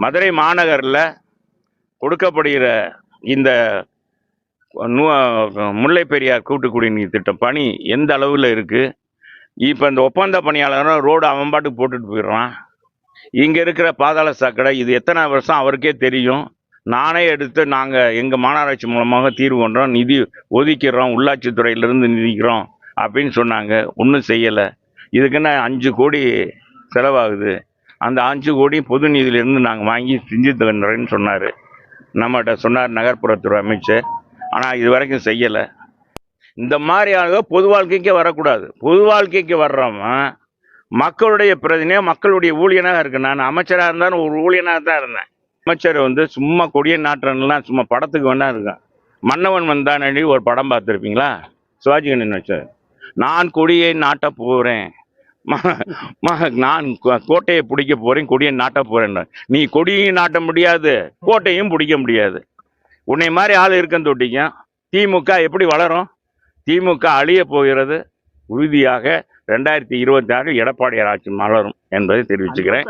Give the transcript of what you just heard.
மதுரை மாநகரில் கொடுக்கப்படுகிற இந்த முல்லை பெரியார் கூட்டு குடிநீர் திட்டம் பணி எந்த அளவில் இருக்குது? இப்போ இந்த ஒப்பந்த பணியாளரும் ரோடு அவன் பாட்டுக்கு போட்டுட்டு போயிடுறான். இங்கே இருக்கிற பாதாள சாக்கடை இது எத்தனை வருஷம் அவருக்கே தெரியும். நானே எடுத்து நாங்கள் எங்கள் மாநகராட்சி மூலமாக தீர்வு பண்ணுறோம், நிதி ஒதுக்கிறோம், உள்ளாட்சித்துறையிலேருந்து நிதிக்கிறோம் அப்படின்னு சொன்னாங்க. ஒன்றும் செய்யலை. இதுக்குன்னு 5 கோடி செலவாகுது. அந்த 5 கோடி பொது நிதியிலேருந்து நாங்கள் வாங்கி செஞ்சு தரேன்னு சொன்னார். நம்மகிட்ட சொன்னார் நகர்ப்புறத்துறை அமைச்சர். ஆனால் இது வரைக்கும் செய்யலை. இந்த மாதிரியாக பொது வாழ்க்கைக்கே வரக்கூடாது. பொது வாழ்க்கைக்கு வர்றவன் மக்களுடைய பிரதிநிதியாக மக்களுடைய ஊழியனாக இருக்கு. நான் அமைச்சராக இருந்தாலும் ஒரு ஊழியனாக தான் இருந்தேன். அமைச்சர் சும்மா கொடியை நாட்டுறதுலாம் சும்மா படத்துக்கு வேணா இருக்கான். மன்னவன் வந்தானடி ஒரு படம் பார்த்துருப்பீங்களா? சிவாஜி கணேசன் வச்சார். நான் கொடியை நாட்ட போகிறேன், நான் கோட்டையை பிடிக்க போகிறேன், கொடியை நாட்ட போகிறேன். நீ கொடியையும் நாட்ட முடியாது, கோட்டையும் பிடிக்க முடியாது. உன்னை மாதிரி ஆள் இருக்கன்னு தொட்டிங்க. திமுக எப்படி வளரும்? திமுக அழிய போகிறது. உறுதியாக 2026 எடப்பாடியார் ஆட்சி மலரும் என்பதை தெரிவிச்சுக்கிறேன்.